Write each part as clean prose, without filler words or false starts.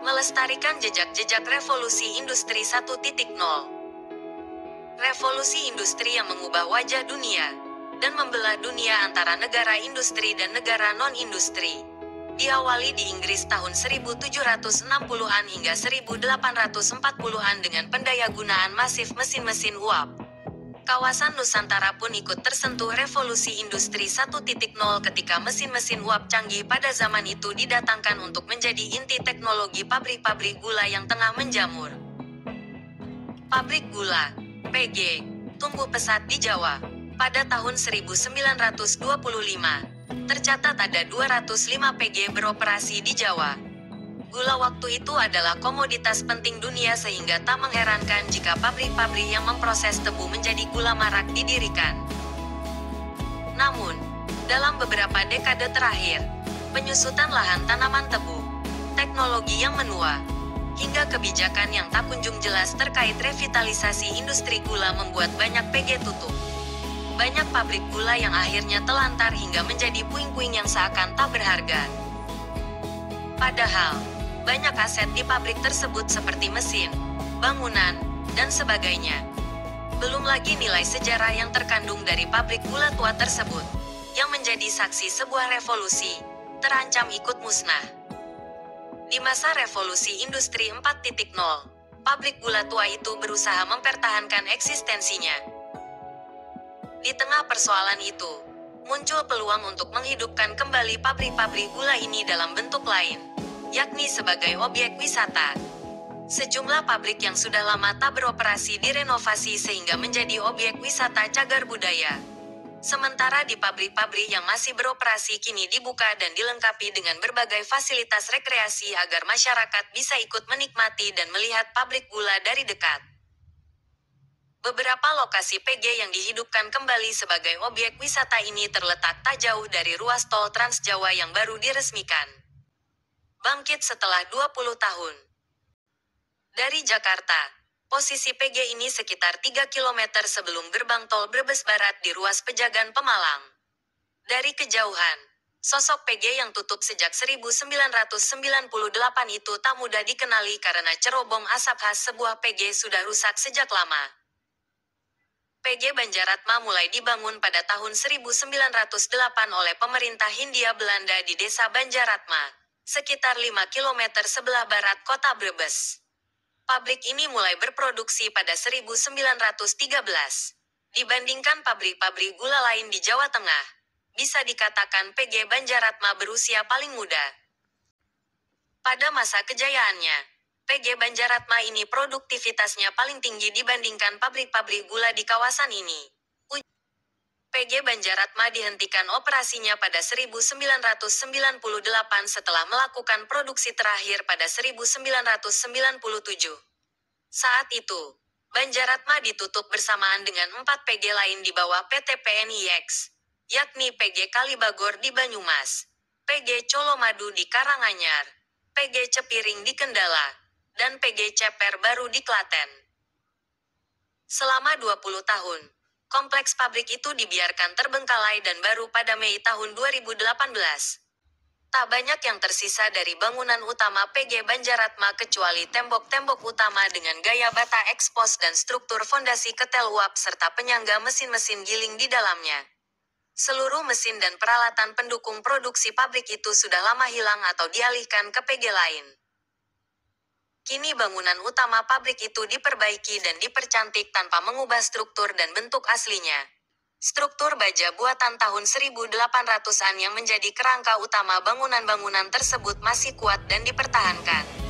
Melestarikan jejak-jejak revolusi industri 1.0. Revolusi industri yang mengubah wajah dunia dan membelah dunia antara negara industri dan negara non-industri. Diawali di Inggris tahun 1760-an hingga 1840-an dengan pendayagunaan masif mesin-mesin uap. Kawasan Nusantara pun ikut tersentuh revolusi industri 1.0 ketika mesin-mesin uap canggih pada zaman itu didatangkan untuk menjadi inti teknologi pabrik-pabrik gula yang tengah menjamur. Pabrik gula, PG, tumbuh pesat di Jawa. Pada tahun 1925, tercatat ada 205 PG beroperasi di Jawa. Gula waktu itu adalah komoditas penting dunia sehingga tak mengherankan jika pabrik-pabrik yang memproses tebu menjadi gula marak didirikan. Namun, dalam beberapa dekade terakhir, penyusutan lahan tanaman tebu, teknologi yang menua, hingga kebijakan yang tak kunjung jelas terkait revitalisasi industri gula membuat banyak PG tutup. Banyak pabrik gula yang akhirnya telantar hingga menjadi puing-puing yang seakan tak berharga. Padahal, banyak aset di pabrik tersebut seperti mesin, bangunan, dan sebagainya. Belum lagi nilai sejarah yang terkandung dari pabrik gula tua tersebut, yang menjadi saksi sebuah revolusi, terancam ikut musnah. Di masa revolusi industri 4.0, pabrik gula tua itu berusaha mempertahankan eksistensinya. Di tengah persoalan itu, muncul peluang untuk menghidupkan kembali pabrik-pabrik gula ini dalam bentuk lain, yakni sebagai objek wisata. Sejumlah pabrik yang sudah lama tak beroperasi direnovasi sehingga menjadi objek wisata cagar budaya. Sementara di pabrik-pabrik yang masih beroperasi kini dibuka dan dilengkapi dengan berbagai fasilitas rekreasi agar masyarakat bisa ikut menikmati dan melihat pabrik gula dari dekat. Beberapa lokasi PG yang dihidupkan kembali sebagai objek wisata ini terletak tak jauh dari ruas tol Trans Jawa yang baru diresmikan. Bangkit setelah 20 tahun. Dari Jakarta, posisi PG ini sekitar 3 km sebelum gerbang tol Brebes Barat di ruas Pejagan Pemalang. Dari kejauhan, sosok PG yang tutup sejak 1998 itu tak mudah dikenali karena cerobong asap khas sebuah PG sudah rusak sejak lama. PG Banjaratma mulai dibangun pada tahun 1908 oleh pemerintah Hindia Belanda di desa Banjaratma, sekitar 5 km sebelah barat kota Brebes. Pabrik ini mulai berproduksi pada 1913. Dibandingkan pabrik-pabrik gula lain di Jawa Tengah, bisa dikatakan PG Banjaratma berusia paling muda. Pada masa kejayaannya, PG Banjaratma ini produktivitasnya paling tinggi dibandingkan pabrik-pabrik gula di kawasan ini. PG Banjaratma dihentikan operasinya pada 1998 setelah melakukan produksi terakhir pada 1997. Saat itu, Banjaratma ditutup bersamaan dengan 4 PG lain di bawah PT PNIX, yakni PG Kalibagor di Banyumas, PG Colomadu di Karanganyar, PG Cepiring di Kendala, dan PG Ceper Baru di Klaten. Selama 20 tahun, kompleks pabrik itu dibiarkan terbengkalai dan baru pada Mei tahun 2018. Tak banyak yang tersisa dari bangunan utama PG Banjaratma kecuali tembok-tembok utama dengan gaya bata ekspos dan struktur fondasi ketel uap serta penyangga mesin-mesin giling di dalamnya. Seluruh mesin dan peralatan pendukung produksi pabrik itu sudah lama hilang atau dialihkan ke PG lain. Kini bangunan utama pabrik itu diperbaiki dan dipercantik tanpa mengubah struktur dan bentuk aslinya. Struktur baja buatan tahun 1800-an yang menjadi kerangka utama bangunan-bangunan tersebut masih kuat dan dipertahankan.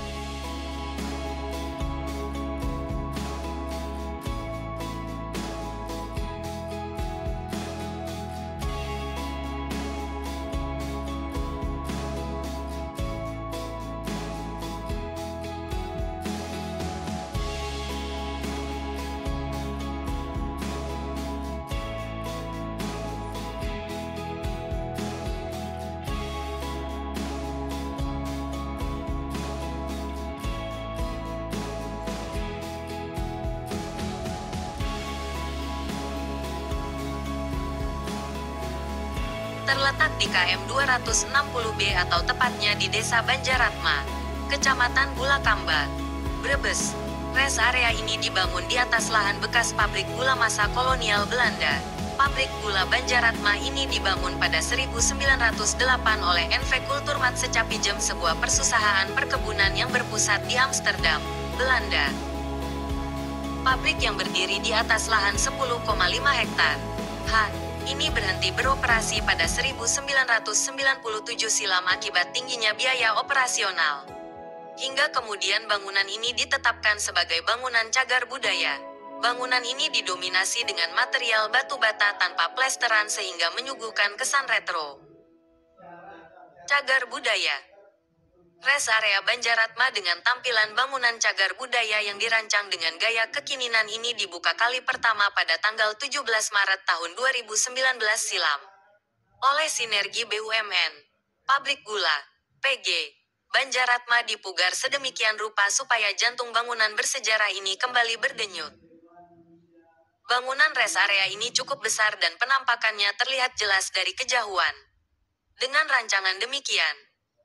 Terletak di KM 260B atau tepatnya di Desa Banjaratma, Kecamatan Bulakamba, Brebes. Rest area ini dibangun di atas lahan bekas pabrik gula masa kolonial Belanda. Pabrik gula Banjaratma ini dibangun pada 1908 oleh NV Kulturmat Secapijem, sebuah perusahaan perkebunan yang berpusat di Amsterdam, Belanda. Pabrik yang berdiri di atas lahan 10,5 hektar. Ini berhenti beroperasi pada 1997 silam akibat tingginya biaya operasional. Hingga kemudian bangunan ini ditetapkan sebagai bangunan cagar budaya. Bangunan ini didominasi dengan material batu bata tanpa plesteran sehingga menyuguhkan kesan retro. Cagar budaya. Rest area Banjaratma dengan tampilan bangunan cagar budaya yang dirancang dengan gaya kekinian ini dibuka kali pertama pada tanggal 17 Maret tahun 2019 silam. Oleh sinergi BUMN, Pabrik Gula, PG, Banjaratma dipugar sedemikian rupa supaya jantung bangunan bersejarah ini kembali berdenyut. Bangunan rest area ini cukup besar dan penampakannya terlihat jelas dari kejauhan. Dengan rancangan demikian,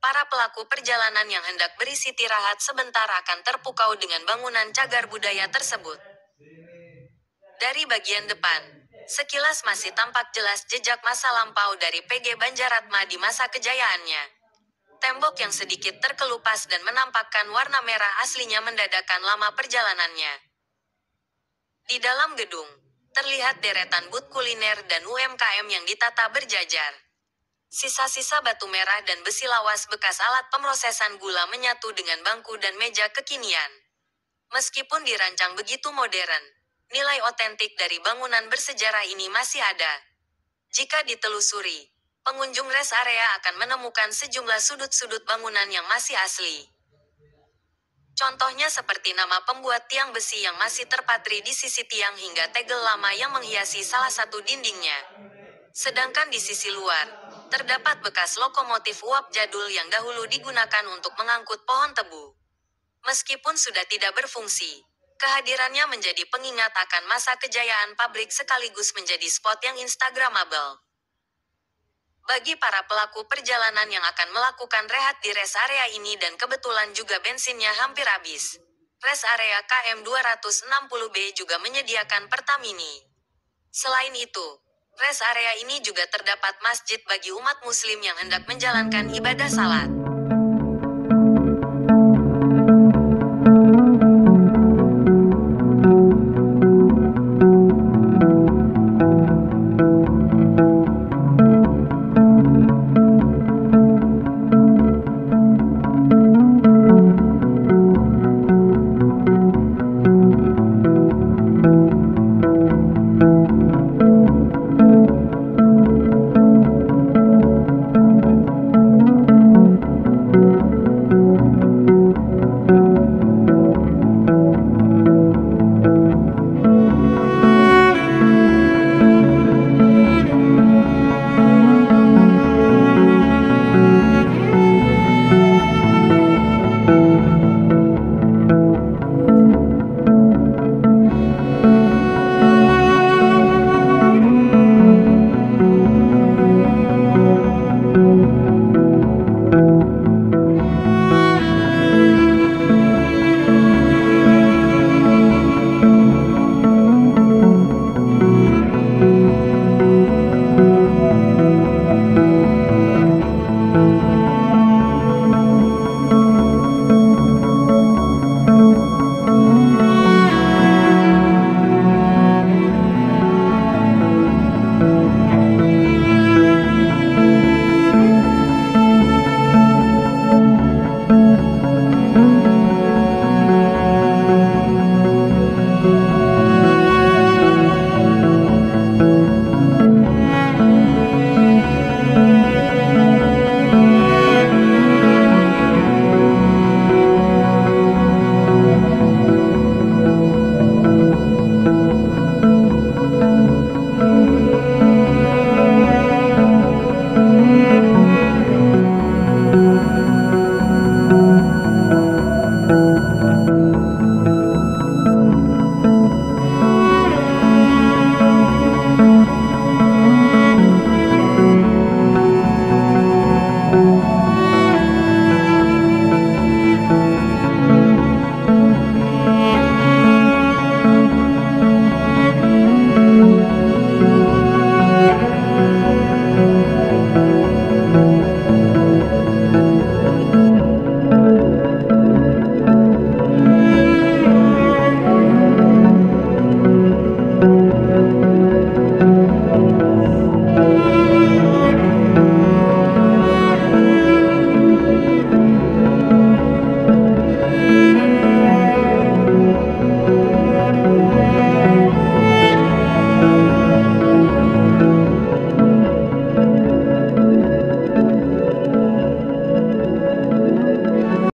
para pelaku perjalanan yang hendak beristirahat sebentar akan terpukau dengan bangunan cagar budaya tersebut. Dari bagian depan, sekilas masih tampak jelas jejak masa lampau dari PG Banjaratma di masa kejayaannya. Tembok yang sedikit terkelupas dan menampakkan warna merah aslinya mendadakan lama perjalanannya. Di dalam gedung, terlihat deretan booth kuliner dan UMKM yang ditata berjajar. Sisa-sisa batu merah dan besi lawas bekas alat pemrosesan gula menyatu dengan bangku dan meja kekinian. Meskipun dirancang begitu modern, nilai otentik dari bangunan bersejarah ini masih ada. Jika ditelusuri, pengunjung rest area akan menemukan sejumlah sudut-sudut bangunan yang masih asli. Contohnya seperti nama pembuat tiang besi yang masih terpatri di sisi tiang hingga tegel lama yang menghiasi salah satu dindingnya. Sedangkan di sisi luar, terdapat bekas lokomotif uap jadul yang dahulu digunakan untuk mengangkut pohon tebu. Meskipun sudah tidak berfungsi, kehadirannya menjadi pengingat akan masa kejayaan pabrik sekaligus menjadi spot yang instagramable. Bagi para pelaku perjalanan yang akan melakukan rehat di rest area ini dan kebetulan juga bensinnya hampir habis, rest area KM 260B juga menyediakan Pertamini. Selain itu, rest area ini juga terdapat masjid bagi umat muslim yang hendak menjalankan ibadah salat.